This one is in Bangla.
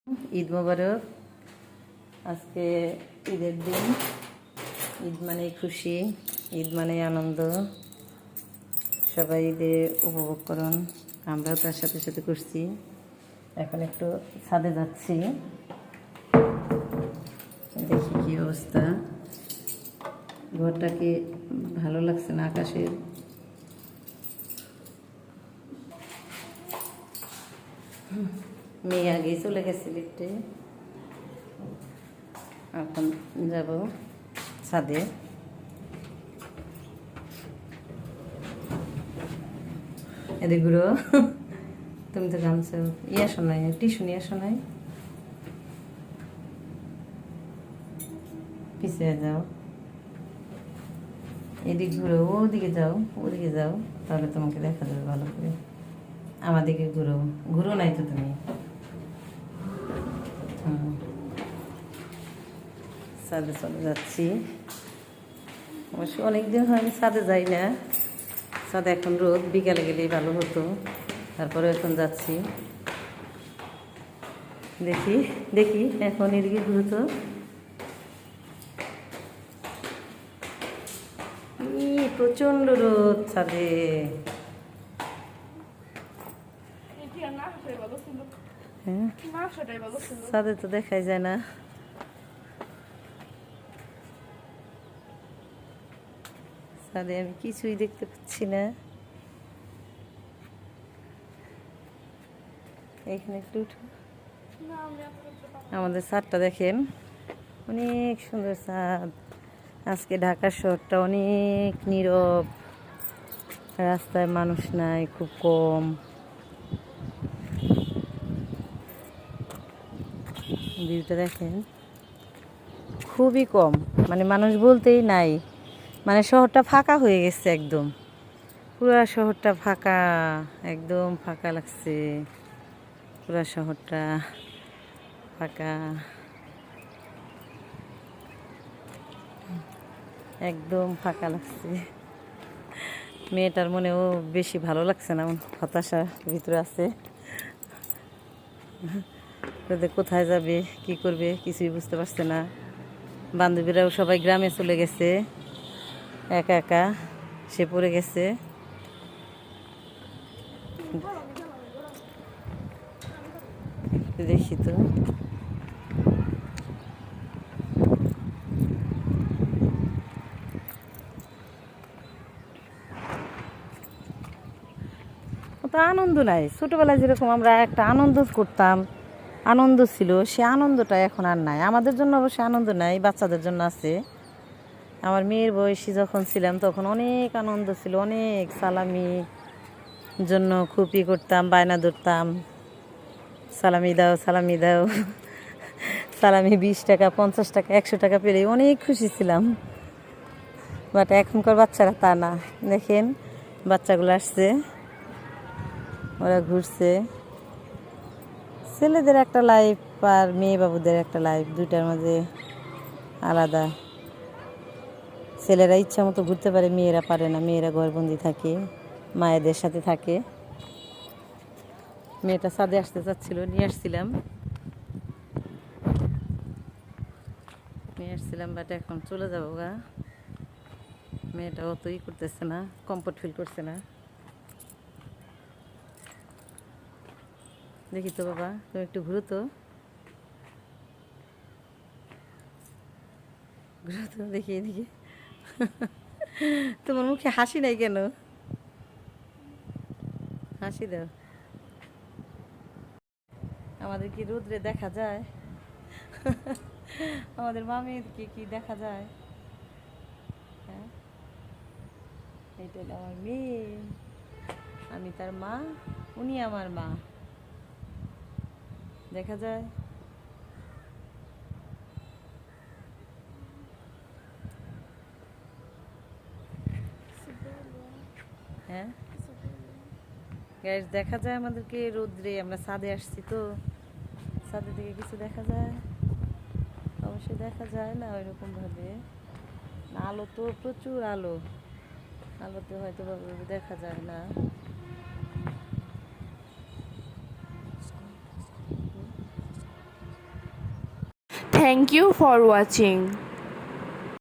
ঈদ মোবারক। আজকে ঈদের দিন। ঈদ মানেই খুশি, ঈদ মানেই আনন্দ। সবাই ঈদে উপভোগ করুন, আমরাও তার সাথে সাথে করছি। এখন একটু ছাদে যাচ্ছি, দেখি কি অবস্থা। ঘরটা কি ভালো লাগছে না আকাশের? মেয়ে আগেই চলে গেছে লিফটে, এখন যাব ছাদে। এদিকগুলো তুমি তো জানছো, ইয়ে শোনাই টিস্যু নিয়ে শোনাই, পিছিয়ে যাও, এদিক ঘুরো, ওদিকে যাও, ওদিকে যাও, তাহলে তোমাকে দেখা যাবে ভালো করে। আমার দিকে ঘুরো, ঘুরো নাই তো তুমি। ছাদে চলে যাচ্ছি। অবশ্য অনেকদিন হয় আমি ছাদে যাই না। ছাদে এখন রোদ, বিকালে গেলেই ভালো হতো। তারপরে এখন যাচ্ছি, দেখি দেখি এখন এদিকে ঘুরো তো। প্রচন্ড রোদ ছাদে। হ্যাঁ, ছাদে তো দেখাই যায় না। ছাদে আমি কিছুই দেখতে পাচ্ছি না। এখানে একটু উঠো, আমাদের ছাদটা দেখেন, অনেক সুন্দর ছাদ। আজকে ঢাকা শহরটা অনেক নীরব, রাস্তায় মানুষ নাই, খুব কম। ভিউটা দেখেন, খুবই কম, মানে মানুষ বলতেই নাই। মানে শহরটা ফাঁকা হয়ে গেছে একদম, পুরা শহরটা ফাঁকা, একদম ফাঁকা লাগছে। পুরা শহরটা ফাঁকা, একদম ফাঁকা লাগছে। মেয়েটার মনেও বেশি ভালো লাগছে না, হতাশার ভিতরে আছে। কোথায় যাবে, কি করবে, কিছুই বুঝতে পারছে না। বান্ধবীরাও সবাই গ্রামে চলে গেছে, একা একা সে পড়ে গেছে। দেখি তো, তো আনন্দ নাই। ছোটবেলায় যেরকম আমরা একটা আনন্দ করতাম, আনন্দ ছিল, সে আনন্দটা এখন আর নাই। আমাদের জন্য অবশ্যই আনন্দ নাই, বাচ্চাদের জন্য আছে। আমার মেয়ের বয়সী যখন ছিলাম তখন অনেক আনন্দ ছিল, অনেক সালামি জন্য খুব ই করতাম, বায়না ধরতাম, সালামি দাও, সালামি দাও। সালামি 20 টাকা, 50 টাকা, 100 টাকা পেলে অনেক খুশি ছিলাম। বাট এখনকার বাচ্চারা তা না। দেখেন বাচ্চাগুলো আসছে, ওরা ঘুরছে। ছেলেদের একটা লাইফ আর মেয়ে বাবুদের একটা লাইফ, দুইটার মাঝে আলাদা। ছেলেরা ইচ্ছা মতো ঘুরতে পারে, মেয়েরা পারে না। মেয়েরা ঘরবন্দি থাকে, মায়েদের সাথে থাকে। মেয়েটা ছাদে আসতে চাচ্ছিল, নিয়ে আসছিলাম, বাট এখন চলে যাবো গা। মেয়েটা অতই করতেছে না, কমফোর্ট ফিল করছে না। দেখি তো বাবা, তুমি একটু ঘুরো তো, ঘুরো তো দেখি এদিকে। তোমার মুখে হাসি নাই কেন? হাসি দাও। আমাদের কি রোদ্রে দেখা যায়? আমাদের মামিকে কি দেখা যায়? হ্যাঁ, এইটা হলো আমার মেয়ে, আমি তার মা, উনি আমার মা। দেখা যায়? হ্যাঁ গ্যাস দেখা যায় আমাদেরকে রোদ্রে? আমরা ছাদে আসছি তো, ছাদে থেকে কিছু দেখা যায়? অবশ্যই দেখা যায় না ওইরকম ভাবে। আলো তো প্রচুর আলো, আলোতে হয়তো দেখা যায় না। Thank you for watching.